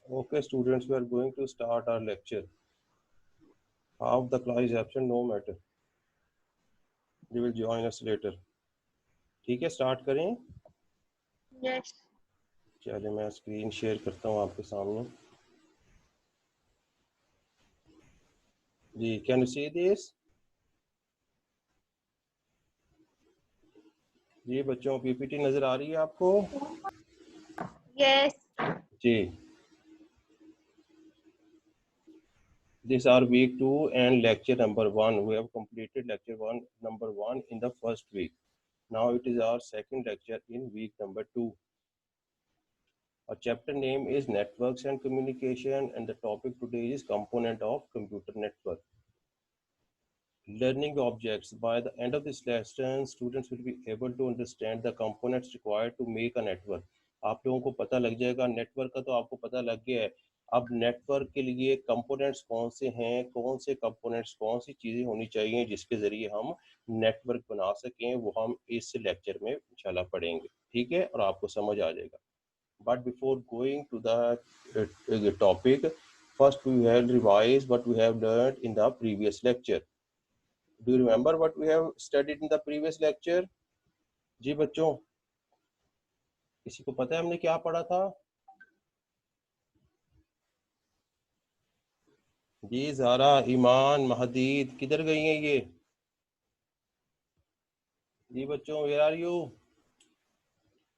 Okay, students, we are going to start our lecture. Half the class is absent, no matter. They will join us later. ठीक है, start करें. Yes. चलिए मैं screen share करता हूँ आपके सामने. जी, कैन यू सी दिस? जी बच्चों, पीपीटी नजर आ रही है आपको? Yes. Ji. This are week 2 and lecture number 1. We have completed lecture number 1 in the first week. Now it is our second lecture in week number 2. Our chapter name is Networks and Communication, and the topic today is Component of Computer Network. Learning objects. By the end of this lesson, students will be able to understand the components required to make a network. आप लोगों को पता लग जाएगा. Network का तो आपको पता लग गया है. अब नेटवर्क के लिए कंपोनेंट्स कौन से हैं, कौन से कंपोनेंट्स, कौन सी चीज़ें होनी चाहिए जिसके ज़रिए हम नेटवर्क बना सकें, वो हम इस लेक्चर में इंशाल्लाह पढ़ेंगे. ठीक है, और आपको समझ आ जाएगा. But before going to the topic, first we have revised what we have learned in the previous lecture. Do you remember what we have studied in the previous lecture? जी बच्चों, किसी को पता है हमने क्या पढ़ा था? जी ज़ारा, ईमान, महदीद, किधर गई हैं ये? जी बच्चों, where are you?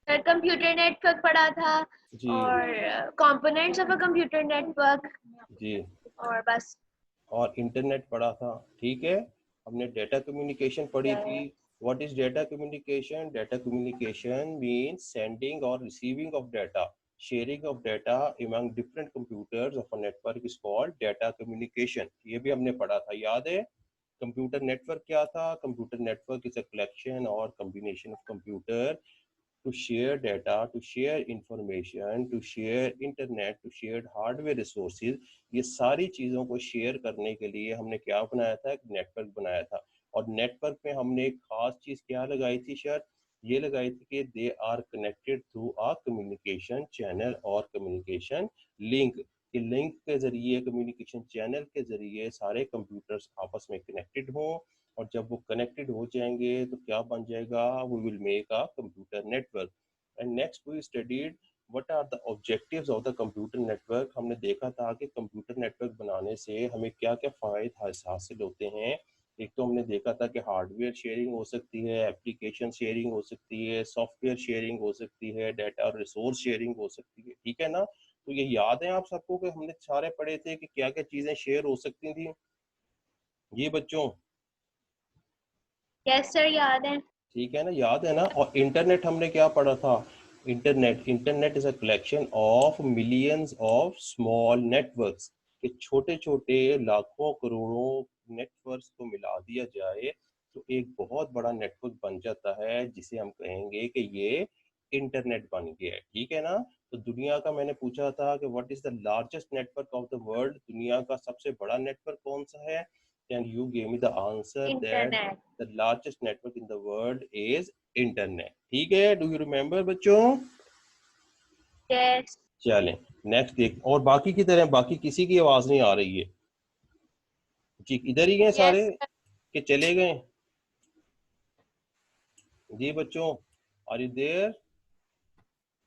Sir computer network पढ़ा था जी और components of a computer network जी. और बस. और इंटरनेट पढ़ा था. ठीक है, हमने डेटा कम्युनिकेशन पढ़ी थी. What is data communication? Data communication means sending or receiving of data. Sharing of data among different computers of a network is called data communication. ये भी हमने पढ़ा था, याद है? कंप्यूटर नेटवर्क क्या था? Computer network is a collection और combination of computer to share data, to share information, to share internet, to share hardware resources. ये सारी चीज़ों को शेयर करने के लिए हमने क्या बनाया था? एक नेटवर्क बनाया था. और नेटवर्क में हमने एक खास चीज़ क्या लगाई थी सर? ये लगाई थी कि they are connected through a communication channel और कम्युनिकेशन लिंक. कि लिंक के ज़रिए, कम्युनिकेशन चैनल के ज़रिए सारे कंप्यूटर्स आपस में कनेक्टेड हों, और जब वो कनेक्टेड हो जाएंगे तो क्या बन जाएगा? We will make a computer network. And next we studied what are the objectives of the computer network. हमने देखा था कि कंप्यूटर नेटवर्क बनाने से हमें क्या क्या फ़ायदे हासिल होते हैं. एक तो हमने देखा था कि हार्डवेयर शेयरिंग हो सकती है, एप्लीकेशन शेयरिंग हो सकती है, सॉफ्टवेयर शेयरिंग हो सकती है, डाटा और रिसोर्स शेयरिंग हो सकती है. ठीक है ना? तो ये याद है आप सबको कि हमने सारे पढ़े थे कि क्या क्या चीज़ें शेयर हो सकती थी? ये बच्चों, यस सर, याद है. ठीक है ना, याद है ना? और इंटरनेट हमने क्या पढ़ा था? Internet is a collection of millions of small networks. के छोटे छोटे लाखों करोड़ों नेटवर्क्स को मिला दिया जाए तो एक बहुत बड़ा नेटवर्क बन जाता है, जिसे हम कहेंगे कि ये इंटरनेट बन गया है. ठीक है ना? तो दुनिया का मैंने पूछा था कि what is the largest network of the world. दुनिया का सबसे बड़ा नेटवर्क कौन सा है? And you gave me the answer that internet. the largest network in the world is internet. ठीक है, do you remember बच्चों? यस. चलें नेक्स्ट देख. और बाकी की तरह बाकी किसी की आवाज नहीं आ रही है. जी, इधर ही हैं सारे यस. कि चले गए? जी बच्चों, are you there?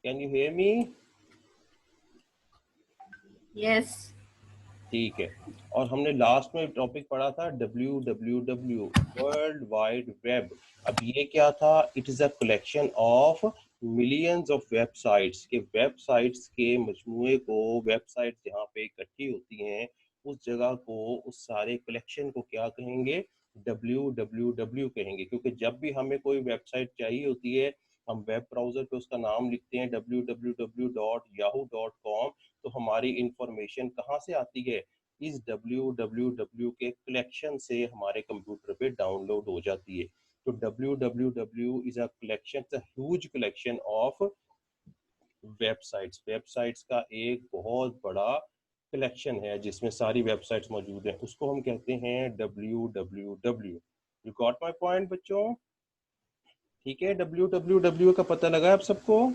Can you hear me? Yes. ठीक है. और हमने लास्ट में टॉपिक पढ़ा था WWW, वर्ल्ड वाइड वेब. अब ये क्या था? It is a collection of millions of websites. के वेबसाइट्स के मजमूए को, वेबसाइट जहाँ पे इकट्ठी होती हैं उस जगह को, उस सारे कलेक्शन को क्या कहेंगे? WWW कहेंगे. क्योंकि जब भी हमें कोई वेबसाइट चाहिए होती है, हम वेब ब्राउज़र पे उसका नाम लिखते हैं www.yahoo.com. तो हमारी इंफॉर्मेशन कहाँ से आती है? इस www के कलेक्शन से हमारे कंप्यूटर पे डाउनलोड हो जाती है. तो www is a collection, huge collection of websites. Websites का एक बहुत बड़ा कलेक्शन है जिसमें सारी वेबसाइट्स मौजूद हैं, उसको हम कहते हैं www. You got my point बच्चों? ठीक है, www का पता लगा आप सबको?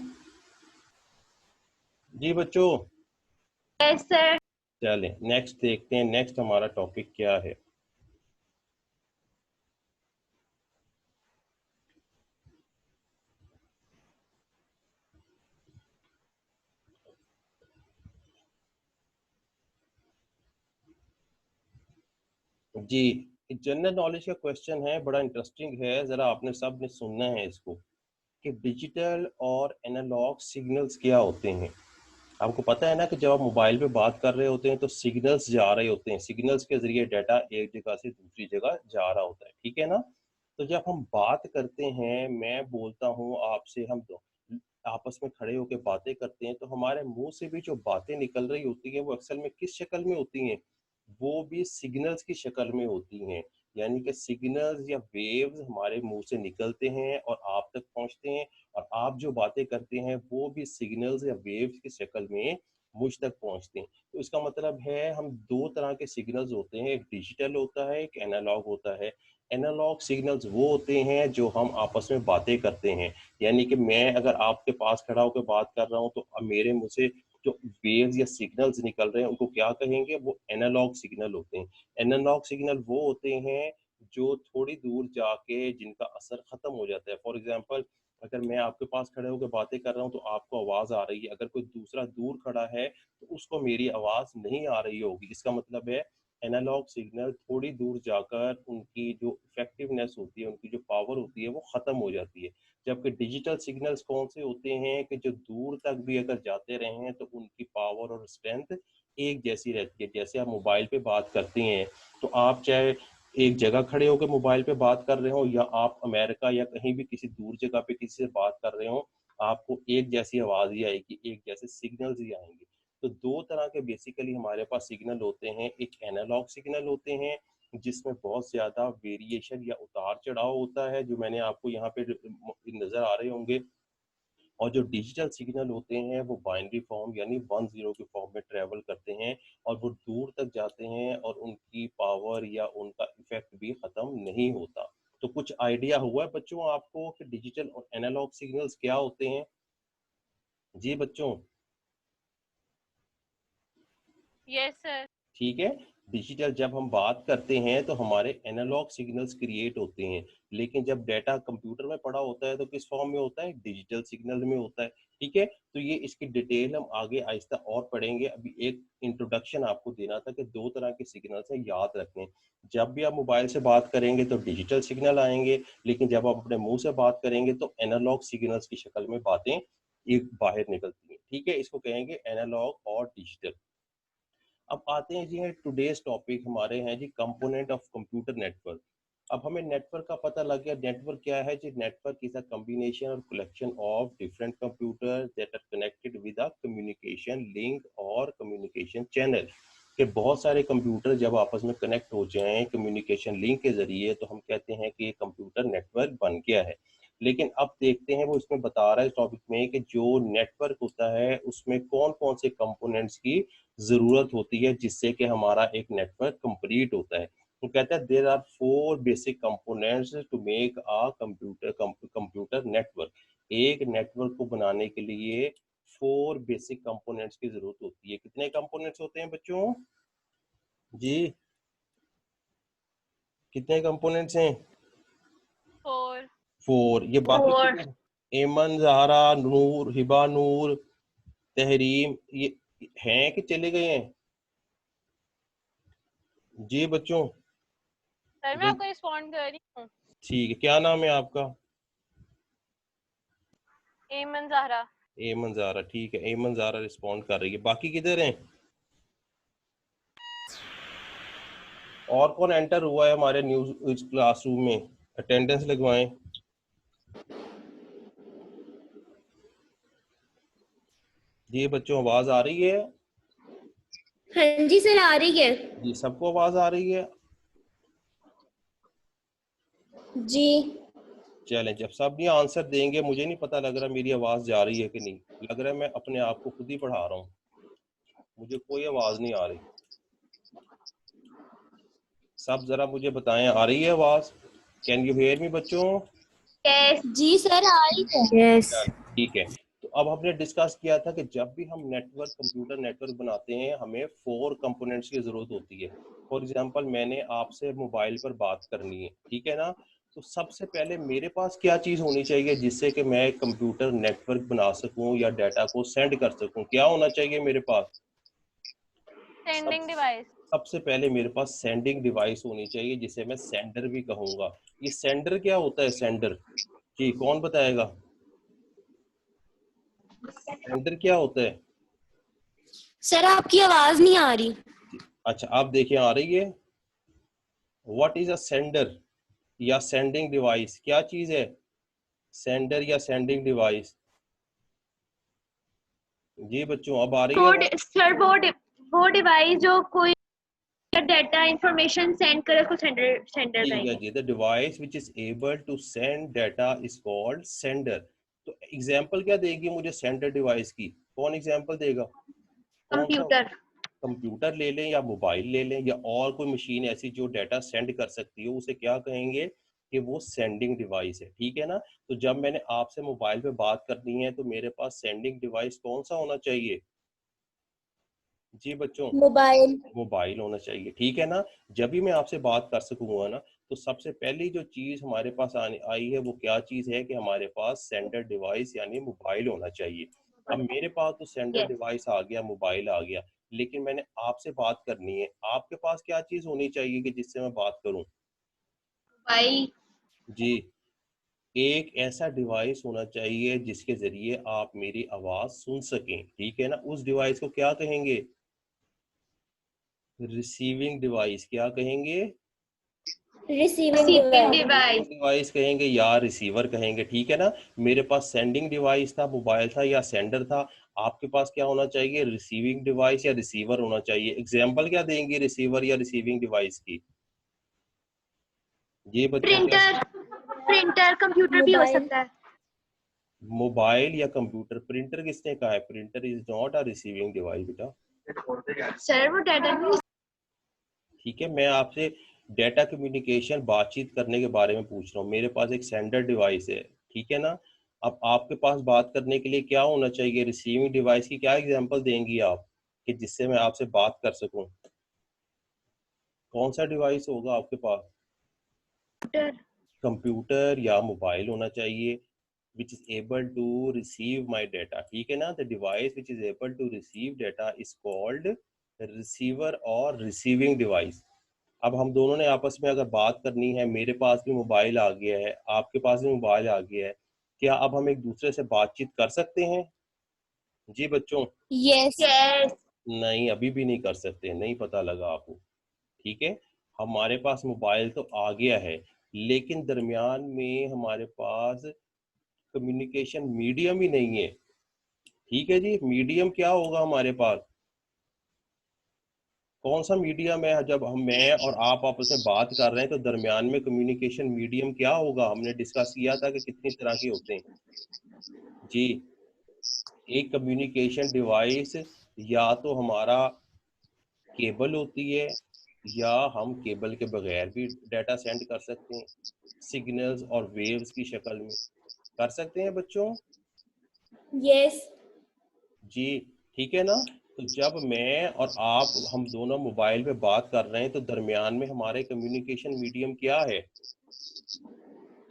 जी बच्चों, यस सर। चलें नेक्स्ट देखते हैं, नेक्स्ट हमारा टॉपिक क्या है। जी, जनरल नॉलेज का क्वेश्चन है, बड़ा इंटरेस्टिंग है, जरा आपने सब ने सुनना है इसको, कि डिजिटल और एनालॉग सिग्नल्स क्या होते हैं। आपको पता है ना कि जब आप मोबाइल पे बात कर रहे होते हैं तो सिग्नल्स जा रहे होते हैं, सिग्नल्स के जरिए डाटा एक जगह से दूसरी जगह जा रहा होता है, ठीक है ना। तो जब हम बात करते हैं, मैं बोलता हूँ आपसे, हम दो आपस में खड़े होकर बातें करते हैं, तो हमारे मुंह से भी जो बातें निकल रही होती हैं वो अक्सर में किस शक्ल में होती हैं, वो भी सिग्नल्स की शक्ल में होती हैं। यानी कि सिग्नल्स या वेव्स हमारे मुंह से निकलते हैं और आप तक पहुंचते हैं, और आप जो बातें करते हैं वो भी सिग्नल्स या वेव्स की शक्ल में मुझ तक पहुंचते हैं। तो इसका मतलब है हम दो तरह के सिग्नल्स होते हैं, एक डिजिटल होता है, एक एनालॉग होता है। एनालॉग सिग्नल्स वो होते हैं जो हम आपस में बातें करते हैं, यानी कि मैं अगर आपके पास खड़ा होकर बात कर रहा हूँ तो अब मेरे मुंह से जो वेव्स या सिग्नल्स निकल रहे हैं उनको क्या कहेंगे, वो एनालॉग सिग्नल होते हैं। एनालॉग सिग्नल वो होते हैं जो थोड़ी दूर जाके जिनका असर खत्म हो जाता है। फॉर एग्जांपल, अगर मैं आपके पास खड़े होकर बातें कर रहा हूँ तो आपको आवाज आ रही है, अगर कोई दूसरा दूर खड़ा है तो उसको मेरी आवाज नहीं आ रही होगी। इसका मतलब है एनालॉग सिग्नल थोड़ी दूर जाकर उनकी जो इफेक्टिवनेस होती है, उनकी जो पावर होती है वो खत्म हो जाती है। जबकि डिजिटल सिग्नल्स कौन से होते हैं कि जो दूर तक भी अगर जाते रहे हैं तो उनकी पावर और स्ट्रेंथ एक जैसी रहती है। जैसे आप मोबाइल पे बात करते हैं तो आप चाहे एक जगह खड़े होकर मोबाइल पे बात कर रहे हो या आप अमेरिका या कहीं भी किसी दूर जगह पे किसी से बात कर रहे हो, आपको एक जैसी आवाज ही आएगी, एक जैसे सिग्नल्स ही आएंगे। तो दो तरह के बेसिकली हमारे पास सिग्नल होते हैं, एक एनालॉग सिग्नल होते हैं जिसमें बहुत ज्यादा वेरिएशन या उतार चढ़ाव होता है, जो मैंने आपको यहाँ पे नजर आ रहे होंगे। और जो डिजिटल सिग्नल होते हैं वो बाइनरी फॉर्म यानी 1 0 के फॉर्म में ट्रेवल करते हैं और वो दूर तक जाते हैं और उनकी पावर या उनका इफेक्ट भी खत्म नहीं होता। तो कुछ आइडिया हुआ है बच्चों आपको कि डिजिटल और एनालॉग सिग्नल्स क्या होते हैं? जी बच्चों, यस सर। ठीक है। डिजिटल जब हम बात करते हैं तो हमारे एनालॉग सिग्नल्स क्रिएट होते हैं, लेकिन जब डाटा कंप्यूटर में पड़ा होता है तो किस फॉर्म में होता है, डिजिटल सिग्नल में होता है। ठीक है, तो ये इसकी डिटेल हम आगे आहिस्ता और पढ़ेंगे। अभी एक इंट्रोडक्शन आपको देना था कि दो तरह के सिग्नल्स हैं, याद रखें। जब भी आप मोबाइल से बात करेंगे तो डिजिटल सिग्नल आएंगे, लेकिन जब आप अपने मुंह से बात करेंगे तो एनालॉग सिग्नल्स की शक्ल में बातें एक बाहर निकलती हैं। ठीक है, इसको कहेंगे एनालॉग और डिजिटल। अब आते हैं जी, है टुडेज टॉपिक हमारे हैं जी, कंपोनेंट ऑफ कंप्यूटर नेटवर्क। अब हमें नेटवर्क का पता लग गया। नेटवर्क क्या है जी? नेटवर्क इज अ कॉम्बिनेशन और collection of different computer that are connected with a communication link और कम्युनिकेशन चैनल। कि बहुत सारे कंप्यूटर जब आपस में कनेक्ट हो जाएं कम्युनिकेशन लिंक के जरिए तो हम कहते हैं कि ये कंप्यूटर नेटवर्क बन गया है। लेकिन अब देखते हैं, वो इसमें बता रहा है इस टॉपिक में कि जो नेटवर्क होता है उसमें कौन कौन से कंपोनेंट्स की जरूरत होती है जिससे कि हमारा एक नेटवर्क कंप्लीट होता है। तो कहता है there are 4 basic components to make a computer network. एक नेटवर्क को बनाने के लिए 4 बेसिक कंपोनेंट्स की जरूरत होती है। कितने कंपोनेंट्स होते हैं बच्चों जी? कितने कंपोनेंट्स हैं? 4। 4। ये बाकी 4। कितने? एमन, जहरा, नूर, हिबा, नूर, तहरीम, ये हैं कि चले गए हैं? जी बच्चों, सर मैं आपको रिस्पॉन्ड कर रही हूँ। ठीक है। क्या नाम है आपका? एमन ज़हरा। एमन ज़ारा, ठीक है। एमन ज़ारा रिस्पॉन्ड कर रही है। बाकी किधर हैं? और कौन एंटर हुआ है हमारे न्यूज क्लासरूम में? अटेंडेंस लगवाएं। जी बच्चों, आवाज आ रही है? हाँ जी सर, आ रही है जी, सबको आवाज आ रही है? जी। चलें, जब सब ये आंसर देंगे, मुझे नहीं पता लग रहा मेरी आवाज जा रही है कि नहीं। लग रहा है मैं अपने आप को खुद ही पढ़ा रहा हूँ, मुझे कोई आवाज नहीं आ रही। सब जरा मुझे बताएं, आ रही है आवाज? कैन यू हेयर मी बच्चों? यस। जी सर, आ रही है। यस। ठीक है। तो अब हमने डिस्कस किया था कि जब भी हम नेटवर्क, कंप्यूटर नेटवर्क बनाते हैं, हमें 4 कंपोनेंट्स की जरूरत होती है। फॉर एग्जांपल मैंने आपसे मोबाइल पर बात करनी है, ठीक है ना, तो सबसे पहले मेरे पास क्या चीज होनी चाहिए जिससे कि मैं कंप्यूटर नेटवर्क बना सकूं या डाटा को सेंड कर सकूं? क्या होना चाहिए मेरे पास? सेंडिंग सब डिवाइस। सबसे पहले मेरे पास सेंडिंग डिवाइस होनी चाहिए जिसे मैं सेंडर भी कहूंगा। ये सेंडर क्या होता है? सेंडर जी कौन बताएगा? सेंडर क्या होता है? सर आपकी आवाज नहीं आ रही। अच्छा आप देखिए आ रही है। व्हाट इज अ सेंडर या सेंडिंग डिवाइस? क्या चीज है सेंडर या सेंडिंग डिवाइस? जी बच्चों अब आ रही है आवाज? सर वो डिवाइस जो कोई डाटा इंफॉर्मेशन सेंड करे उसको सेंडर सेंडर ठीक है कहेंगे। जी, the device which is able to send data is called sender. तो एग्जांपल क्या देगी मुझे सेंडर डिवाइस की? कौन एग्जांपल देगा? कौन सा? कंप्यूटर। कंप्यूटर ले लें या मोबाइल ले लें या और कोई मशीन ऐसी जो डाटा सेंड कर सकती है, उसे क्या कहेंगे कि वो सेंडिंग डिवाइस है, ठीक है ना। तो जब मैंने आपसे मोबाइल पे बात करनी है तो मेरे पास सेंडिंग डिवाइस कौन सा होना चाहिए? जी बच्चों मोबाइल। मोबाइल होना चाहिए, ठीक है ना। जब भी मैं आपसे बात कर सकूंगा ना, तो सबसे पहली जो चीज हमारे पास आने आई है वो क्या चीज है कि हमारे पास सेंडर डिवाइस यानी मोबाइल होना चाहिए। अब मेरे पास तो सेंडर यस। डिवाइस आ गया, मोबाइल आ गया, लेकिन मैंने आपसे बात करनी है, आपके पास क्या चीज होनी चाहिए कि जिससे मैं बात करूं? मोबाइल। जी एक ऐसा डिवाइस होना चाहिए जिसके जरिए आप मेरी आवाज सुन सकें, ठीक है ना। उस डिवाइस को क्या कहेंगे? Receiving device. क्या कहेंगे? Receiving receiving device. Device. Device कहेंगे या रिसीवर कहेंगे, ठीक है ना। मेरे पास सेंडिंग डिवाइस था, मोबाइल था या सेंडर था। आपके पास क्या होना चाहिए? रिसीविंग डिवाइस या रिसीवर होना चाहिए। एग्जाम्पल क्या देंगे रिसीवर या रिसीविंग डिवाइस की? ये बच्चों क्या? प्रिंटर। प्रिंटर कंप्यूटर भी हो मोबाइल। सकता है। मोबाइल या कंप्यूटर? प्रिंटर किसने कहा है? Printer is not a receiving device बेटा। सर वो डाटा नहीं। ठीक है, मैं आपसे डेटा कम्युनिकेशन बातचीत करने के बारे में पूछ रहा हूँ। मेरे पास एक सेंडर डिवाइस है, ठीक है ना। अब आपके पास बात करने के लिए क्या होना चाहिए? रिसीविंग डिवाइस की क्या एग्जांपल देंगी आप कि जिससे मैं आपसे बात कर सकूं? कौन सा डिवाइस होगा आपके पास? कंप्यूटर। कंप्यूटर या मोबाइल होना चाहिए which is able to receive my data, ठीक है ना। the device which is able to receive data is called receiver और receiving device। अब हम दोनों ने आपस में अगर बात करनी है, मेरे पास भी मोबाइल आ गया है, आपके पास भी मोबाइल आ गया है, क्या अब हम एक दूसरे से बातचीत कर सकते हैं? जी बच्चों यस। यस। नहीं, अभी भी नहीं कर सकते, नहीं पता लगा आपको, ठीक है। हमारे पास मोबाइल तो आ गया है, लेकिन दरमियान में हमारे पास कम्युनिकेशन मीडियम ही नहीं है, ठीक है जी। मीडियम क्या होगा हमारे पास? कौन सा मीडियम है? जब हम मैं और आप आपस में बात कर रहे हैं तो दरमियान में कम्युनिकेशन मीडियम क्या होगा? हमने डिस्कस किया था कि कितनी तरह के होते हैं जी। एक कम्युनिकेशन डिवाइस या तो हमारा केबल होती है, या हम केबल के बगैर भी डाटा सेंड कर सकते हैं, सिग्नल्स और वेव्स की शक्ल में कर सकते हैं बच्चों। यस। जी ठीक है ना। तो जब मैं और आप हम दोनों मोबाइल पे बात कर रहे हैं तो दरमियान में हमारे कम्युनिकेशन मीडियम क्या है?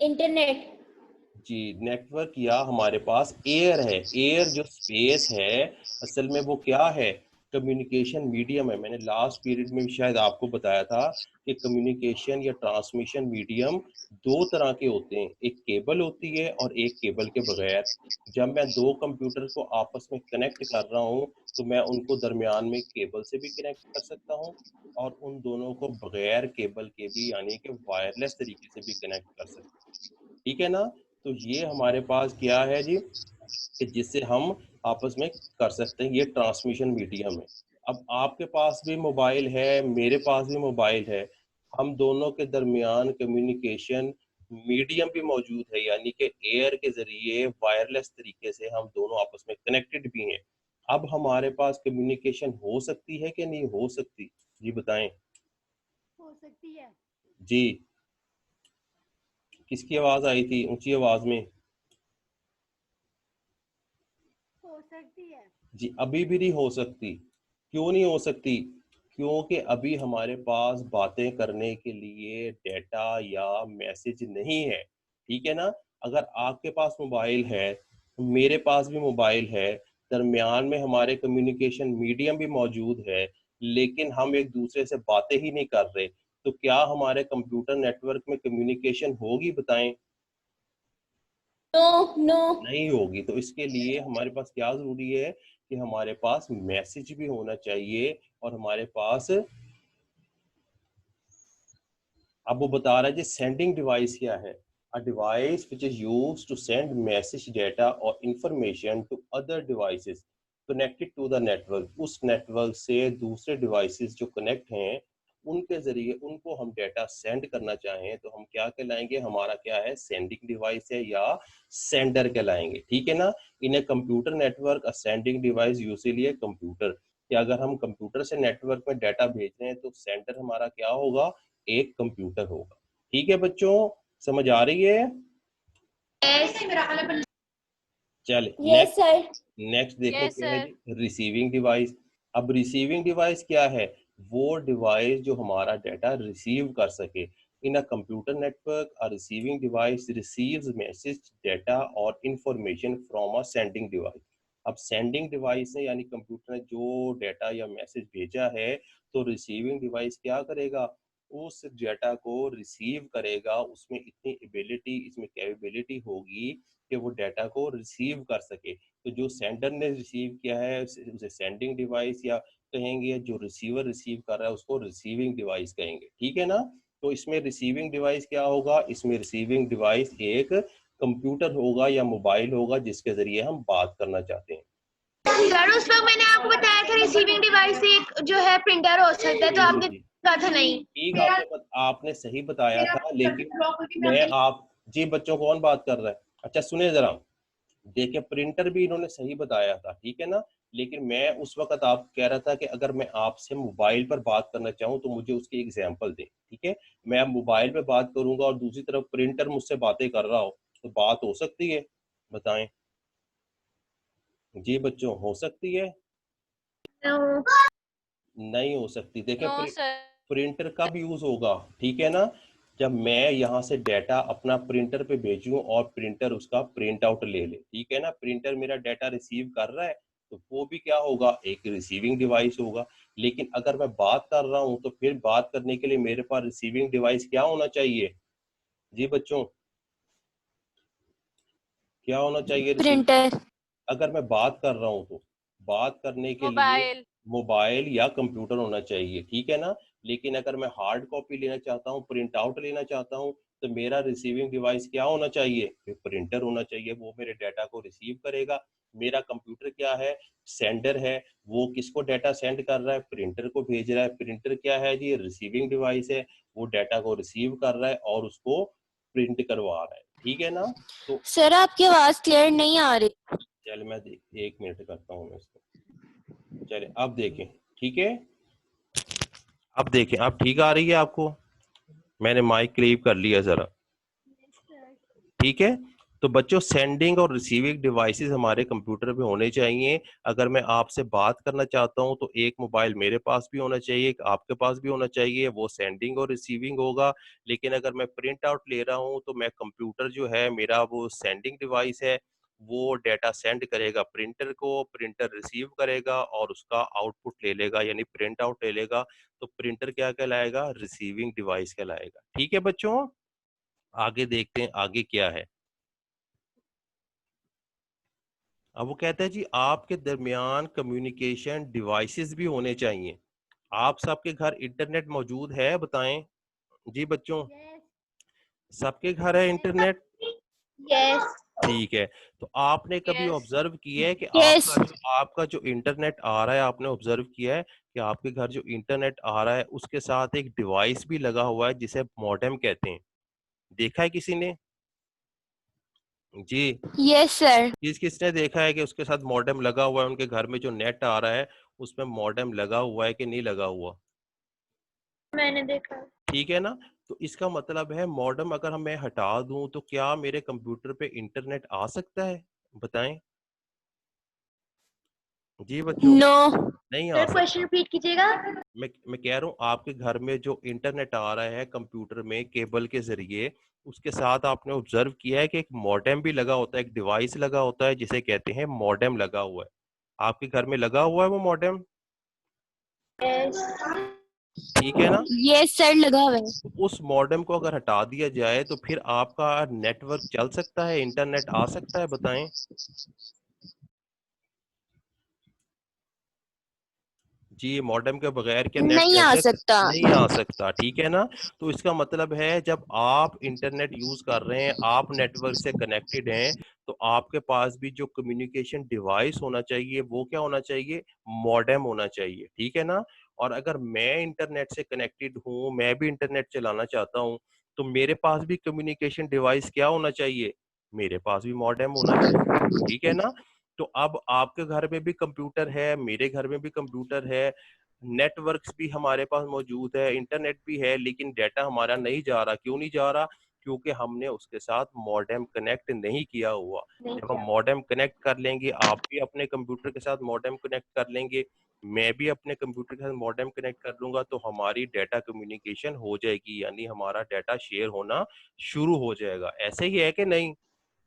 इंटरनेट। जी नेटवर्क, या हमारे पास एयर है। एयर जो स्पेस है असल में वो क्या है? कम्युनिकेशन मीडियम है। मैंने लास्ट पीरियड में भी शायद आपको बताया था कि कम्युनिकेशन या ट्रांसमिशन मीडियम दो तरह के होते हैं, एक केबल होती है और एक केबल के बगैर। जब मैं दो कंप्यूटर को आपस में कनेक्ट कर रहा हूँ तो मैं उनको दरमियान में केबल से भी कनेक्ट कर सकता हूँ और उन दोनों को बगैर केबल के भी यानी कि वायरलेस तरीके से भी कनेक्ट कर सकता हूँ, ठीक है ना। तो ये हमारे पास क्या है जी कि जिससे हम आपस में कर सकते हैं, ये ट्रांसमिशन मीडियम है। अब आपके पास भी मोबाइल है, मेरे पास भी मोबाइल है, हम दोनों के दरमियान कम्युनिकेशन मीडियम भी मौजूद है, यानी कि एयर के जरिए वायरलेस तरीके से हम दोनों आपस में कनेक्टेड भी हैं। अब हमारे पास कम्युनिकेशन हो सकती है कि नहीं हो सकती? जी बताएं। हो सकती है। जी किसकी आवाज आई थी ऊंची आवाज में? जी अभी भी नहीं हो सकती। क्यों नहीं हो सकती? क्योंकि अभी हमारे पास बातें करने के लिए डेटा या मैसेज नहीं है, ठीक है ना? अगर आपके पास मोबाइल है, मेरे पास भी मोबाइल है, दरमियान में हमारे कम्युनिकेशन मीडियम भी मौजूद है, लेकिन हम एक दूसरे से बातें ही नहीं कर रहे, तो क्या हमारे कंप्यूटर नेटवर्क में कम्युनिकेशन होगी बताएं? No no. नहीं होगी। तो इसके लिए हमारे पास क्या जरूरी है कि हमारे पास मैसेज भी होना चाहिए और हमारे पास, अब वो बता रहा है जी सेंडिंग डिवाइस क्या है। A device which is used to send message data और information to other devices connected to the network. उस नेटवर्क से दूसरे डिवाइसेस जो कनेक्ट हैं उनके जरिए उनको हम डेटा सेंड करना चाहें तो हम क्या कहलाएंगे, हमारा क्या है, सेंडिंग डिवाइस है या सेंडर कहलाएंगे, ठीक है ना? In a computer network a sending device usually है कंप्यूटर, कि अगर हम कंप्यूटर से नेटवर्क में डाटा भेज रहे हैं तो सेंडर हमारा क्या होगा, एक कंप्यूटर होगा। ठीक है बच्चों, समझ आ रही है? चले यस नेक्स्ट, सर। नेक्स्ट देखो यस क्या है सर। जी, रिसीविंग डिवाइस। अब रिसीविंग डिवाइस क्या है? वो डिवाइस जो हमारा डाटा रिसीव कर सके। In a computer network a receiving device receives message data और information from a sending device. अब सेंडिंग डिवाइस ने यानी कंप्यूटर ने जो डाटा या मैसेज भेजा है तो रिसीविंग डिवाइस क्या करेगा, उस डाटा को रिसीव करेगा। उसमें इतनी एबिलिटी, इसमें कैपेबिलिटी होगी कि वो डाटा को रिसीव कर सके। तो जो सेंडर ने रिसीव किया है उसे सेंडिंग डिवाइस या कहेंगे, जो रिसीवर रिसीव कर रहा है उसको रिसीविंग डिवाइस कहेंगे, ठीक है ना? तो इसमें रिसीविंग डिवाइस क्या होगा, इसमें रिसीविंग डिवाइस एक कंप्यूटर होगा या मोबाइल होगा जिसके जरिए हम बात करना चाहते हैं। सर उस वक्त मैंने आपको बताया था रिसीविंग डिवाइस एक जो है प्रिंटर हो सकता है, तो जी जी आपने जी कहा था नहीं। ठीक, आपने सही बताया था, लेकिन मैं आप, जी बच्चों कौन बात कर रहा है? अच्छा सुने जरा, देखिए प्रिंटर भी इन्होंने सही बताया था, ठीक है ना? लेकिन मैं उस वक्त आप कह रहा था कि अगर मैं आपसे मोबाइल पर बात करना चाहूँ तो मुझे उसकी एग्जांपल दें, ठीक है? मैं अब मोबाइल पे बात करूंगा और दूसरी तरफ प्रिंटर मुझसे बातें कर रहा हो, तो बात हो सकती है? बताएं। जी बच्चों, हो सकती है? No. नहीं हो सकती। देखिए नो सर। प्रिंटर कब यूज होगा, ठीक है ना? जब मैं यहाँ से डाटा अपना प्रिंटर पे भेजूं और प्रिंटर उसका प्रिंट आउट ले ले, ठीक है ना? प्रिंटर मेरा डाटा रिसीव कर रहा है तो वो भी क्या होगा, एक रिसीविंग डिवाइस होगा। लेकिन अगर मैं बात कर रहा हूँ तो फिर बात करने के लिए मेरे पास रिसीविंग डिवाइस क्या होना चाहिए? जी बच्चों, क्या होना चाहिए रिसीव? प्रिंटर। अगर मैं बात कर रहा हूँ तो बात करने के लिए मोबाइल। मोबाइल या कंप्यूटर होना चाहिए, ठीक है ना? लेकिन अगर मैं हार्ड कॉपी लेना चाहता हूँ, प्रिंट आउट लेना चाहता हूँ, तो मेरा रिसीविंग डिवाइस क्या होना चाहिए? फिर प्रिंटर होना चाहिए, वो मेरे डाटा को रिसीव करेगा। मेरा कंप्यूटर क्या है, सेंडर है, वो किसको डाटा सेंड कर रहा है, प्रिंटर को भेज रहा है। प्रिंटर क्या है जी, रिसीविंग डिवाइस है, वो डाटा को रिसीव कर रहा है और उसको प्रिंट करवा रहा है, ठीक है ना? तो सर आपकी आवाज क्लियर नहीं आ रही। चल मैं देख एक मिनट करता हूँ मैं इसको। चले अब देखें, ठीक है? अब देखें, अब ठीक आ रही है आपको? मैंने माइक क्लीप कर लिया जरा, ठीक है? तो बच्चों सेंडिंग और रिसीविंग डिवाइसेस हमारे कंप्यूटर पे होने चाहिए। अगर मैं आपसे बात करना चाहता हूं तो एक मोबाइल मेरे पास भी होना चाहिए, एक आपके पास भी होना चाहिए, वो सेंडिंग और रिसीविंग होगा। लेकिन अगर मैं प्रिंट आउट ले रहा हूं तो मैं कंप्यूटर जो है मेरा वो सेंडिंग डिवाइस है, वो डाटा सेंड करेगा प्रिंटर को, प्रिंटर रिसीव करेगा और उसका आउटपुट ले लेगा यानी प्रिंट आउट ले लेगा। तो प्रिंटर क्या कहलाएगा, रिसीविंग डिवाइस कहलाएगा। ठीक है बच्चों, आगे देखते हैं आगे क्या है। अब वो कहता है जी आपके दरमियान कम्युनिकेशन डिवाइसेस भी होने चाहिए। आप सबके घर इंटरनेट मौजूद है बताएं? जी बच्चों, सबके घर है इंटरनेट? यस। ठीक है। तो आपने कभी यस। ऑब्जर्व किया है कि यस। आपका जो इंटरनेट आ रहा है, आपने ऑब्जर्व किया है कि आपके घर जो इंटरनेट आ रहा है उसके साथ एक डिवाइस भी लगा हुआ है जिसे मॉडेम कहते हैं? देखा है किसी ने? जी, यस सर। किसने देखा है कि उसके साथ मॉडेम लगा हुआ है, उनके घर में जो नेट आ रहा है उसमें मॉडेम लगा हुआ है कि नहीं लगा हुआ? मैंने देखा। ठीक है ना? तो इसका मतलब है मॉडेम अगर मैं हटा दूं तो क्या मेरे कंप्यूटर पे इंटरनेट आ सकता है? बताएं। जी बच्चों, नो। नहीं आ सर सकता। क्वेश्चन रिपीट कीजिएगा। मैं कह रहा हूँ आपके घर में जो इंटरनेट आ रहा है कंप्यूटर में केबल के जरिए, उसके साथ आपने ऑब्जर्व किया है कि एक मॉडेम भी लगा होता है, एक डिवाइस लगा होता है जिसे कहते हैं मॉडेम लगा हुआ है। आपके घर में लगा हुआ है वो मॉडेम? यस। ठीक है ना? यस सर, लगा हुआ है। तो उस मॉडेम को अगर हटा दिया जाए तो फिर आपका नेटवर्क चल सकता है, इंटरनेट आ सकता है? बताएं। जी, मॉडेम के बगैर क्या नेट नहीं चल आ सकता? सकता। नहीं आ सकता, ठीक है ना? तो इसका मतलब है जब आप इंटरनेट यूज कर रहे हैं, आप नेटवर्क से कनेक्टेड हैं, तो आपके पास भी जो कम्युनिकेशन डिवाइस होना चाहिए वो क्या होना चाहिए? मॉडेम होना चाहिए, ठीक है ना? और अगर मैं इंटरनेट से कनेक्टेड हूँ, मैं भी इंटरनेट चलाना चाहता हूँ, तो मेरे पास भी कम्युनिकेशन डिवाइस क्या होना चाहिए? मेरे पास भी मॉडेम होना चाहिए, ठीक है ना? तो अब आपके घर में भी कंप्यूटर है, मेरे घर में भी कंप्यूटर है, नेटवर्क्स भी हमारे पास मौजूद है, इंटरनेट भी है, लेकिन डाटा हमारा नहीं जा रहा। क्यों नहीं जा रहा? क्योंकि हमने उसके साथ मॉडेम कनेक्ट नहीं किया हुआ। नहीं जब हम किया। मॉडेम कनेक्ट कर लेंगे, आप भी अपने कंप्यूटर के साथ मॉडेम कनेक्ट कर लेंगे, मैं भी अपने कंप्यूटर के साथ मॉडेम कनेक्ट कर लूंगा, तो हमारी डाटा कम्युनिकेशन हो जाएगी, यानी हमारा डाटा शेयर होना शुरू हो जाएगा। ऐसे ही है कि नहीं?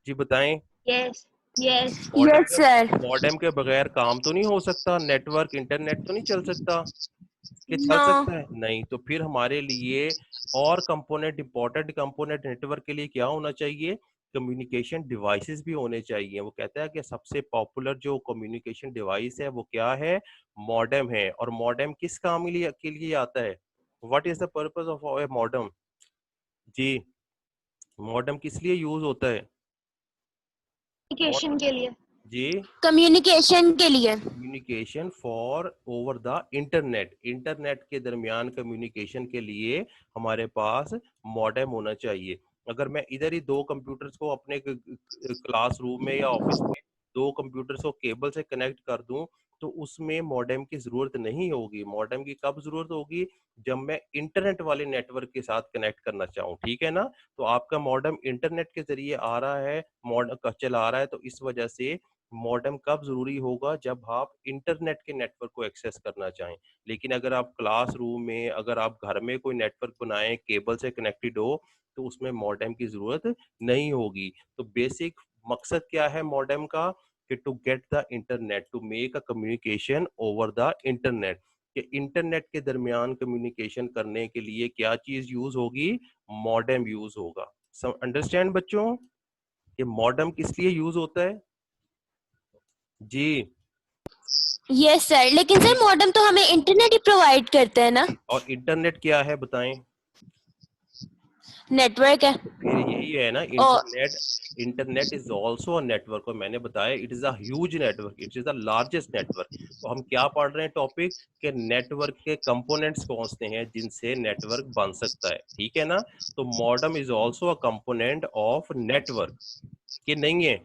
जी बताएं। यस। यस। मॉडेम यस के सर। मॉडेम के बगैर काम तो नहीं हो सकता, नेटवर्क इंटरनेट तो नहीं चल सकता। कि चल नो। सकता है? नहीं। तो फिर हमारे लिए और कंपोनेंट, इंपॉर्टेंट कंपोनेंट नेटवर्क के लिए क्या होना चाहिए? कम्युनिकेशन डिवाइसेस भी होने चाहिए। वो कहता है कि सबसे पॉपुलर जो कम्युनिकेशन डिवाइस है वो क्या है? मॉडेम है। और मॉडेम किस काम के लिए आता है? What is the purpose of a modem? जी, मॉडेम किस लिए यूज होता है? कम्युनिकेशन के लिए। जी, कम्युनिकेशन के लिए। Communication for over the internet, internet के दरमियान कम्युनिकेशन के लिए हमारे पास मॉडेम होना चाहिए। अगर मैं इधर ही दो कंप्यूटर्स को अपने क्लासरूम में या ऑफिस में दो कंप्यूटर्स को केबल से कनेक्ट कर दूं, तो उसमें मॉडेम की जरूरत नहीं होगी। मॉडेम की कब जरूरत होगी? जब मैं इंटरनेट वाले नेटवर्क के साथ कनेक्ट करना चाहूँ, ठीक है ना? तो आपका मॉडेम इंटरनेट के जरिए आ रहा है, मॉडेम चला रहा है, तो इस वजह से मॉडेम कब जरूरी होगा? जब आप इंटरनेट के नेटवर्क को एक्सेस करना चाहें। लेकिन अगर आप क्लासरूम में, अगर आप घर में कोई नेटवर्क बनाएं, केबल से कनेक्टेड हो, तो उसमें मॉडेम की जरूरत नहीं होगी। तो बेसिक मकसद क्या है मॉडेम का? कि to get the internet, to make a communication over the internet. कि इंटरनेट के दरमियान कम्युनिकेशन करने के लिए क्या चीज यूज होगी? मॉडेम यूज होगा। अंडरस्टैंड बच्चों? ये मॉडेम किस लिए यूज होता है? जी। यस सर, लेकिन जी, सर मॉडेम तो हमें इंटरनेट ही प्रोवाइड करते हैं ना। और इंटरनेट क्या है बताएं? नेटवर्क है। फिर यही है ना और internet. Internet is also a network, और मैंने बताया it is a huge network, it is the largest network. तो हम क्या पढ़ रहे हैं टॉपिक? के नेटवर्क के कंपोनेंट्स कौन से हैं जिनसे नेटवर्क बन सकता है, ठीक है ना? तो modem is also a component of network, कि नहीं है?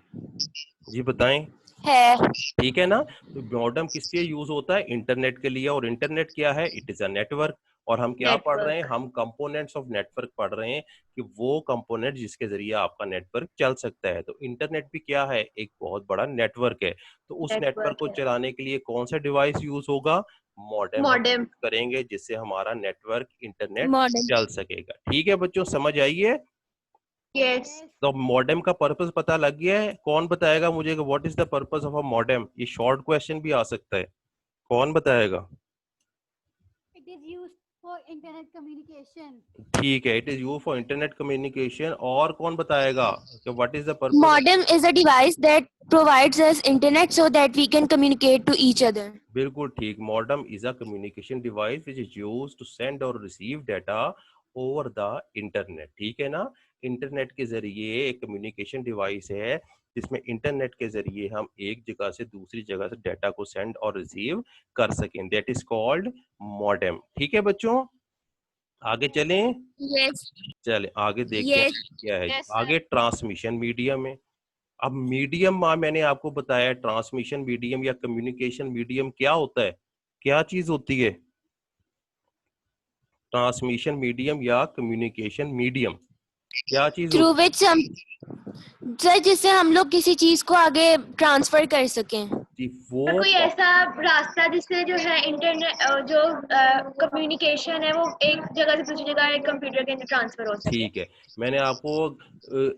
जी बताएं। है। ठीक है ना? तो मॉडेम किस लिए यूज होता है? इंटरनेट के लिए। और इंटरनेट क्या है? It is a network. और हम क्या पढ़ रहे हैं? नेटवर्क। हम कंपोनेंट्स ऑफ नेटवर्क पढ़ रहे हैं, कि वो कंपोनेंट जिसके जरिए आपका नेटवर्क चल सकता है। तो इंटरनेट भी क्या है? एक बहुत बड़ा नेटवर्क है। तो उस नेटवर्क नेटवर्क को है। चलाने के लिए कौन सा डिवाइस यूज होगा? मॉडेम हम मॉडेम। यूज करेंगे, जिससे हमारा नेटवर्क, इंटरनेट मॉडेम। चल सकेगा। ठीक है बच्चों, समझ आइए? यस। तो मॉडेम का पर्पस पता लग गया है? कौन बताएगा मुझे what is the purpose of a modem? ये शॉर्ट क्वेश्चन भी आ सकता है। कौन बताएगा? It is used for internet communication. ठीक है, it is use for internet communication. और कौन बताएगा कि what is the purpose of? Modem is a device that provides us internet so that we can communicate to each other. बिल्कुल ठीक। Modem is a communication device which is use to send और receive data over the internet, ठीक है ना? Internet के जरिए एक communication device है जिसमें इंटरनेट के जरिए हम एक जगह से दूसरी जगह से डाटा को सेंड और रिसीव कर सकें। That is called modem. ठीक है बच्चों, आगे चलें। Yes. चले आगे देखते हैं Yes. क्या है। Yes sir. आगे ट्रांसमिशन मीडियम है। अब मीडियम मैंने आपको बताया, ट्रांसमिशन मीडियम या कम्युनिकेशन मीडियम क्या होता है? क्या चीज होती है ट्रांसमिशन मीडियम या कम्युनिकेशन मीडियम? क्या चीज थ्रू होती विच हम सर जिससे हम लोग किसी चीज को आगे ट्रांसफर कर सकें। थी और वो कोई ऐसा रास्ता जिससे जो है इंटरनेट जो कम्युनिकेशन है वो एक जगह से दूसरी जगह एक कंप्यूटर के अंदर ट्रांसफर हो सके। ठीक है, मैंने आपको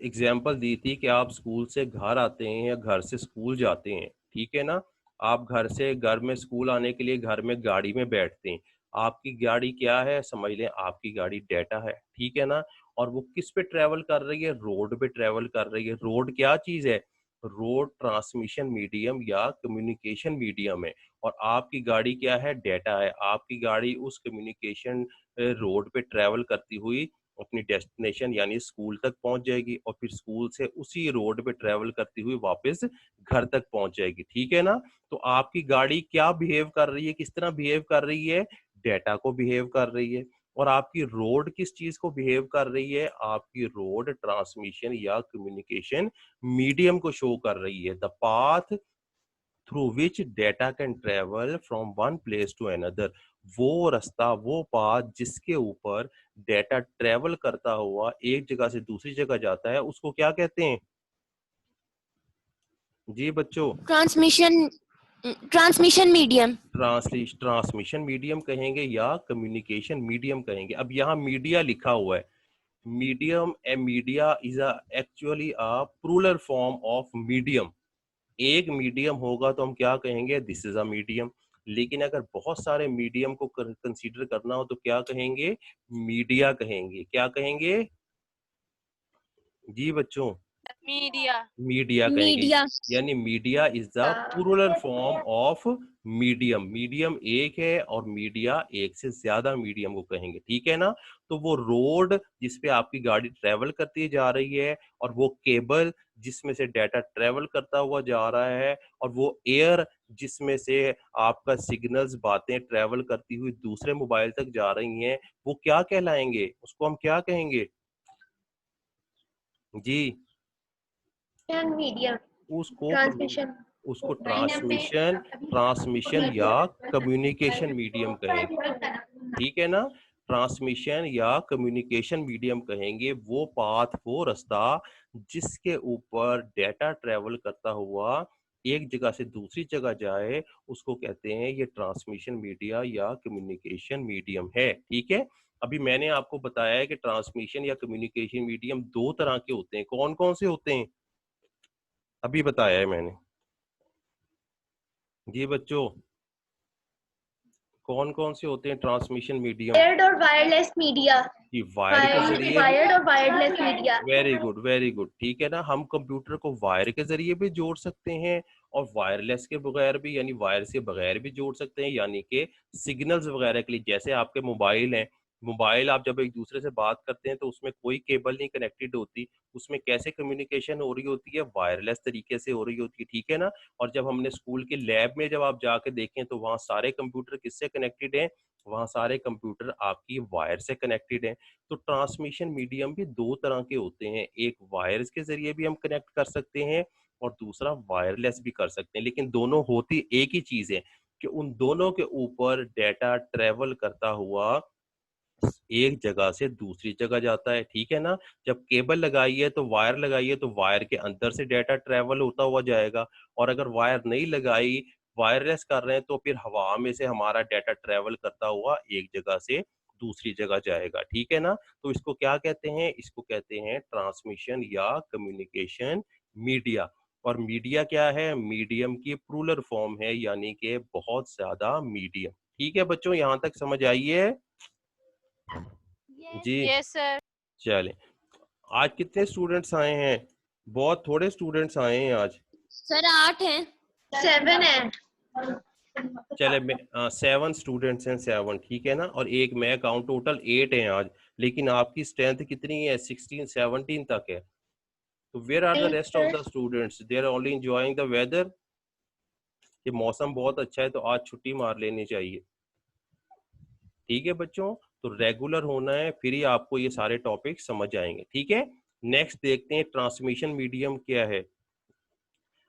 एग्जांपल दी थी कि आप स्कूल से घर आते हैं या घर से स्कूल जाते हैं, ठीक है ना। आप घर में स्कूल आने के लिए घर में गाड़ी में बैठते हैं। आपकी गाड़ी क्या है, समझ लें आपकी गाड़ी डाटा है, ठीक है ना। और वो किस पे ट्रेवल कर रही है, रोड पे ट्रेवल कर रही है। रोड क्या चीज है, रोड ट्रांसमिशन मीडियम या कम्युनिकेशन मीडियम है। और आपकी गाड़ी क्या है, डाटा है। आपकी गाड़ी उस कम्युनिकेशन रोड पे ट्रेवल करती हुई अपनी डेस्टिनेशन यानी स्कूल तक पहुंच जाएगी, और फिर स्कूल से उसी रोड पे ट्रेवल करती हुई वापस घर तक पहुंच जाएगी, ठीक है ना। तो आपकी गाड़ी क्या बिहेव कर रही है, किस तरह बिहेव कर रही है, डेटा को बिहेव कर रही है। और आपकी रोड किस चीज को बिहेव कर रही है, आपकी रोड ट्रांसमिशन या कम्युनिकेशन मीडियम को शो कर रही है। The path through which data can travel from one place to another. वो रास्ता, वो पाथ जिसके ऊपर डेटा ट्रेवल करता हुआ एक जगह से दूसरी जगह जाता है, उसको क्या कहते हैं जी बच्चों? Transmission transmission medium. Transmission medium कहेंगे या कम्युनिकेशन मीडियम कहेंगे। अब यहाँ मीडिया लिखा हुआ है। Medium a media is actually a plural form of medium. एक मीडियम होगा तो हम क्या कहेंगे, दिस इज अ मीडियम। लेकिन अगर बहुत सारे मीडियम को कंसीडर करना हो तो क्या कहेंगे, मीडिया कहेंगे। क्या कहेंगे जी बच्चों? मीडिया। मीडिया कहेंगे। मीडिया। यानी media is the plural form of medium. Medium एक है और मीडिया एक से ज्यादा मीडियम को कहेंगे, ठीक है ना। तो वो रोड जिसपे आपकी गाड़ी ट्रेवल करती जा रही है, और वो केबल जिसमें से डाटा ट्रेवल करता हुआ जा रहा है, और वो एयर जिसमें से आपका सिग्नल्स, बातें ट्रेवल करती हुई दूसरे मोबाइल तक जा रही हैं, वो क्या कहलाएंगे, उसको हम क्या कहेंगे जी? मीडियम उसको ट्रांसमिशन। उसको ट्रांसमिशन या कम्युनिकेशन मीडियम कहेंगे, ठीक है ना। ट्रांसमिशन या कम्युनिकेशन मीडियम कहेंगे वो पाथ, वो रास्ता जिसके ऊपर डेटा ट्रेवल करता हुआ एक जगह से दूसरी जगह जाए, उसको कहते हैं ये ट्रांसमिशन मीडिया या कम्युनिकेशन मीडियम है, ठीक है। अभी मैंने आपको बताया है कि ट्रांसमिशन या कम्युनिकेशन मीडियम दो तरह के होते हैं। कौन कौन से होते हैं, अभी बताया है मैंने जी बच्चों। कौन कौन से होते हैं ट्रांसमिशन मीडियम? वायर्ड और वायरलेस मीडिया। कि वायर के जरिए, वायर्ड और wireless media. Very good very good, ठीक है ना। हम कंप्यूटर को वायर के जरिए भी जोड़ सकते हैं और वायरलेस के बगैर भी, यानी वायर से बगैर भी जोड़ सकते हैं, यानी कि सिग्नल्स वगैरह के लिए। जैसे आपके मोबाइल हैं, मोबाइल आप जब एक दूसरे से बात करते हैं तो उसमें कोई केबल नहीं कनेक्टेड होती, उसमें कैसे कम्युनिकेशन हो रही होती है, वायरलेस तरीके से हो रही होती है, ठीक है ना। और जब हमने स्कूल के लैब में जब आप जाके देखें तो वहाँ सारे कंप्यूटर किससे कनेक्टेड हैं, वहाँ सारे कंप्यूटर आपकी वायर से कनेक्टेड हैं। तो ट्रांसमिशन मीडियम भी दो तरह के होते हैं, एक वायर्स के जरिए भी हम कनेक्ट कर सकते हैं और दूसरा वायरलेस भी कर सकते हैं, लेकिन दोनों होती एक ही चीज है कि उन दोनों के ऊपर डेटा ट्रेवल करता हुआ एक जगह से दूसरी जगह जाता है, ठीक है ना। जब केबल लगाई है तो वायर लगाई है तो वायर के अंदर से डेटा ट्रेवल होता हुआ जाएगा, और अगर वायर नहीं लगाई, वायरलेस कर रहे हैं, तो फिर हवा में से हमारा डेटा ट्रेवल करता हुआ एक जगह से दूसरी जगह जाएगा, ठीक है ना। तो इसको क्या कहते हैं, इसको कहते हैं ट्रांसमिशन या कम्युनिकेशन मीडिया। और मीडिया क्या है, मीडियम की प्लूरल फॉर्म है, यानी कि बहुत ज्यादा मीडियम। ठीक है बच्चों, यहाँ तक समझ आई है Yes. जी? Yes sir. चलें, आज कितने स्टूडेंट्स आए हैं? बहुत थोड़े स्टूडेंट्स आए हैं आज। सर 8 हैं। 7 है। चले, 7 स्टूडेंट्स हैं, 7, ठीक है ना। और एक मैं अकाउंट, टोटल 8 हैं आज। लेकिन आपकी स्ट्रेंथ कितनी है, 16 17 तक है। तो where are the rest of the students? They are only enjoying the weather. ये मौसम बहुत अच्छा है तो आज छुट्टी मार लेनी चाहिए, ठीक है बच्चों। तो रेगुलर होना है, फिर ही आपको ये सारे टॉपिक समझ आएंगे, ठीक है। नेक्स्ट देखते हैं ट्रांसमिशन मीडियम क्या है।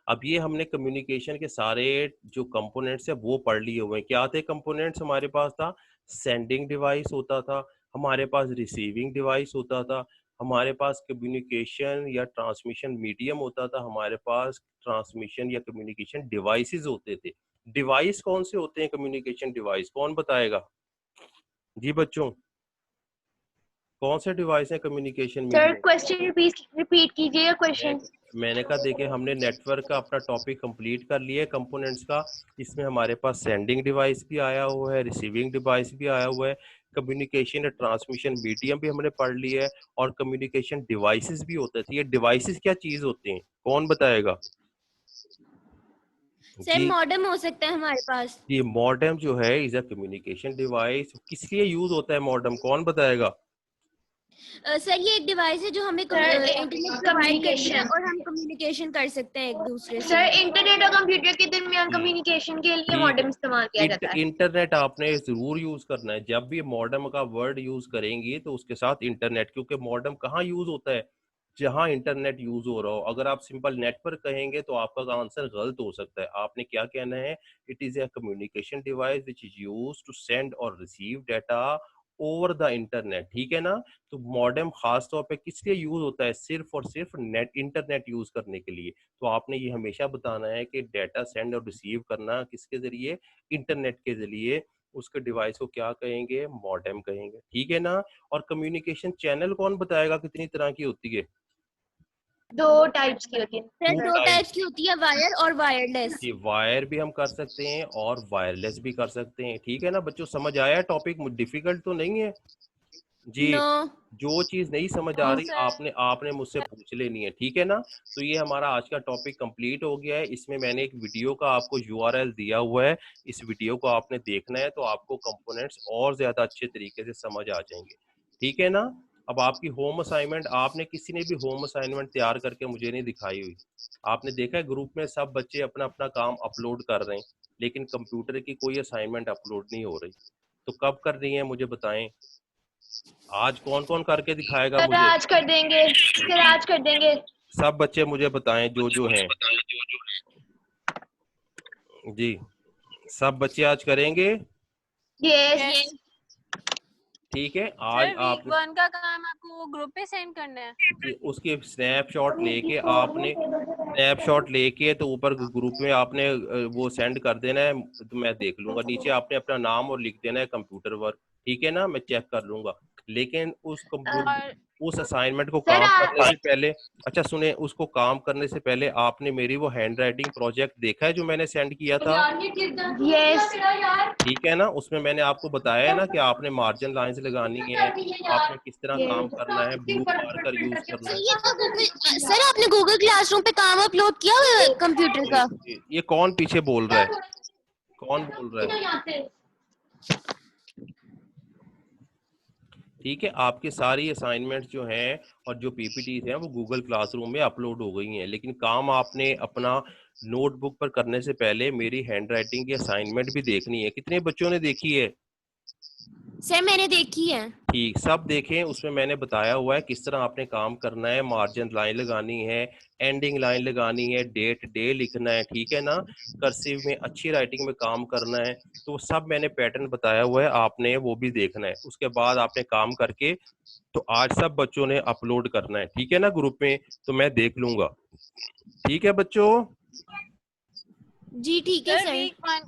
अब ये हमने कम्युनिकेशन के सारे जो कंपोनेंट्स है वो पढ़ लिए हुए हैं। क्या थे कंपोनेंट्स हमारे पास? था सेंडिंग डिवाइस होता था, हमारे पास रिसीविंग डिवाइस होता था, हमारे पास कम्युनिकेशन या ट्रांसमिशन मीडियम होता था, हमारे पास ट्रांसमिशन या कम्युनिकेशन डिवाइसेस होते थे। डिवाइस कौन से होते हैं कम्युनिकेशन डिवाइस, कौन बताएगा जी बच्चों? कौन से डिवाइस है communication sir medium? Question repeat कीजिएगा क्वेश्चन। मैंने कहा देखिए हमने नेटवर्क का अपना टॉपिक कंप्लीट कर लिया है कंपोनेंट्स का। इसमें हमारे पास सेंडिंग डिवाइस भी आया हुआ है, रिसीविंग डिवाइस भी आया हुआ है, कम्युनिकेशन या ट्रांसमिशन मीडियम भी हमने पढ़ लिया है, और कम्युनिकेशन डिवाइसेस भी होते थे। ये डिवाइसेस क्या चीज होते हैं, कौन बताएगा सर जी? मॉडेम हो सकता है हमारे पास। ये मॉडेम जो है इज अ कम्युनिकेशन डिवाइस। किस लिए यूज होता है मॉडेम, कौन बताएगा? सर ये एक डिवाइस है जो हमें सर, इंटरनेट प्रोवाइड करती है communication। और हम कम्युनिकेशन कर सकते हैं एक दूसरे से। सर इंटरनेट और कंप्यूटर के दरमियान कम्युनिकेशन के लिए ठीक है। मॉडेम इस्तेमाल किया जाता है। इंटरनेट आपने जरूर यूज करना है। जब भी मॉडेम का वर्ड यूज करेंगी तो उसके साथ इंटरनेट, क्योंकि मॉडेम कहाँ यूज होता है, जहां इंटरनेट यूज हो रहा हो। अगर आप सिंपल नेट पर कहेंगे तो आपका आंसर गलत हो सकता है। आपने क्या कहना है, it is a communication device which is use to send और receive data over the internet, ठीक है ना? तो मॉडेम खास तौर पे किस लिए यूज होता है, सिर्फ और सिर्फ नेट इंटरनेट यूज करने के लिए। तो आपने ये हमेशा बताना है कि डाटा सेंड और रिसीव करना किसके जरिए, इंटरनेट के जरिए। उसके डिवाइस को क्या कहेंगे, मॉडेम कहेंगे, ठीक है ना? और कम्युनिकेशन चैनल कौन बताएगा कितनी तरह की होती है? 2 टाइप्स की होती है। Sir to 2 type. टाइप्स की होती है, वायर और वायरलेस। जी, वायर भी हम कर सकते हैं और वायरलेस भी कर सकते हैं, ठीक है ना बच्चों? समझ आया टॉपिक, डिफिकल्ट तो नहीं है जी? नो। जो चीज नहीं समझ आ रही आपने आपने मुझसे पूछ लेनी है, ठीक है ना? तो ये हमारा आज का टॉपिक कंप्लीट हो गया है। इसमें मैंने एक वीडियो का आपको यूआरएल दिया हुआ है, इस वीडियो को आपने देखना है तो आपको कंपोनेंट्स और ज्यादा अच्छे तरीके से समझ आ जाएंगे, ठीक है ना? अब आपकी होम असाइनमेंट, आपने किसी ने भी होम असाइनमेंट तैयार करके मुझे नहीं दिखाई हुई। आपने देखा है ग्रुप में सब बच्चे अपना अपना काम अपलोड कर रहे हैं, लेकिन कंप्यूटर की कोई असाइनमेंट अपलोड नहीं हो रही। तो कब कर रही है मुझे बताएं? आज कौन कौन करके दिखाएगा सर मुझे? आज कर देंगे, सर आज कर देंगे। सब बच्चे मुझे बताएं जो हैं जी। सब बच्चे आज करेंगे, यस। ठीक है? आज सर आप वीक 1 का काम आपको ग्रुप पे सेंड करना है। उसके स्नैपशॉट लेके आपने स्नैपशॉट लेके तो ऊपर ग्रुप में आपने वो सेंड कर देना है, तो मैं देख लूंगा। नीचे आपने अपना नाम और लिख देना है कंप्यूटर वर्क, ठीक है ना? मैं चेक कर लूंगा। लेकिन और उस असाइनमेंट को सर काम करने से पहले, अच्छा सुने, उसको काम करने से पहले आपने मेरी वो हैंड राइटिंग प्रोजेक्ट देखा है जो मैंने सेंड किया था, यस। ठीक है ना? उसमें मैंने आपको बताया है ना कि आपने मार्जिन लाइंस लगानी है, आपने किस तरह काम करना है, ब्लू मार्कर यूज करना है। सर ये तो गूगल, सर आपने गूगल क्लासरूम पे काम अपलोड किया हुआ है कंप्यूटर का? ये कौन पीछे बोल रहा है, कौन बोल रहा है? ठीक है, आपके सारी असाइनमेंट जो हैं और जो पीपीटीज हैं वो गूगल क्लासरूम में अपलोड हो गई हैं, लेकिन काम आपने अपना नोटबुक पर करने से पहले मेरी हैंडराइटिंग की असाइनमेंट भी देखनी है। कितने बच्चों ने देखी है? सर मैंने देखी है। ठीक, सब देखें। उसमें मैंने बताया हुआ है किस तरह आपने काम करना है। मार्जिन लाइन लगानी है, एंडिंग लाइन लगानी है, डेट डे लिखना है, ठीक है ना? कर्सिव में अच्छी राइटिंग में काम करना है। तो वो सब मैंने पैटर्न बताया हुआ है, आपने वो भी देखना है। उसके बाद आपने काम करके तो आज सब बच्चों ने अपलोड करना है, ठीक है ना, ग्रुप में? तो मैं देख लूंगा, ठीक है बच्चों? जी ठीक है सर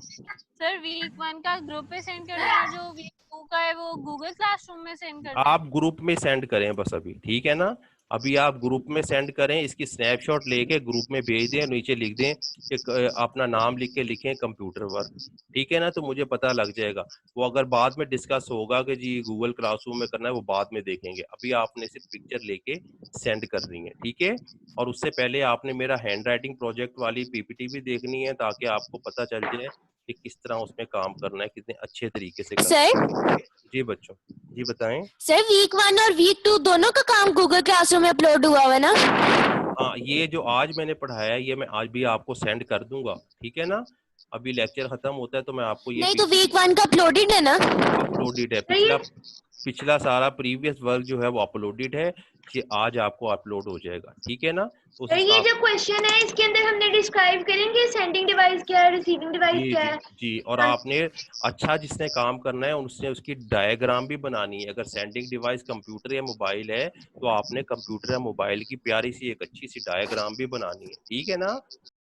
सर। वीक 1 का ग्रुप पे सेंड करना है, और जो वीक 2 का है वो गूगल क्लासरूम में सेंड करना है। आप ग्रुप में सेंड करें बस अभी, ठीक है ना? अभी आप ग्रुप में सेंड करें, इसकी स्नैपशॉट लेके ग्रुप में भेज दें, नीचे लिख दें कि अपना नाम लिख के लिखें कंप्यूटर वर्क, ठीक है ना? तो मुझे पता लग जाएगा। वो अगर बाद में डिस्कस होगा कि जी गूगल क्लासरूम में करना है, वो बाद में देखेंगे। अभी आपने सिर्फ पिक्चर लेके सेंड करनी है, ठीक है? और उससे पहले आपने मेरा हैंड राइटिंग प्रोजेक्ट वाली पीपीटी भी देखनी है, ताकि आपको पता चल जाए कि किस तरह उसमें काम करना है, कितने अच्छे तरीके से करना है। सर जी बच्चों, जी बताएं। सर वीक 1 और वीक 2 दोनों का काम गूगल क्लासरूम में अपलोड हुआ हुआ है ना? हाँ, ये जो आज मैंने पढ़ाया है ये मैं आज भी आपको सेंड कर दूंगा, ठीक है ना? अभी लेक्चर खत्म होता है तो मैं आपको ये नहीं तो वीक 1 का अपलोडेड है ना? अपलोडेड है। पिछला सारा प्रीवियस वर्क जो है वो अपलोडेड है, ये आज आपको अपलोड हो जाएगा, ठीक है ना? तो सर ये जो क्वेश्चन है इसके अंदर हमने डिस्क्राइब करेंगे सेंडिंग डिवाइस डिवाइस क्या है, रिसीविंग डिवाइस जी क्या जी है। जी। और आपने अच्छा जिसने काम करना है उसने उसकी डायग्राम भी बनानी है। अगर सेंडिंग डिवाइस कंप्यूटर या मोबाइल है तो आपने कंप्यूटर या मोबाइल की प्यारी सी एक अच्छी सी डायग्राम भी बनानी है, ठीक है ना।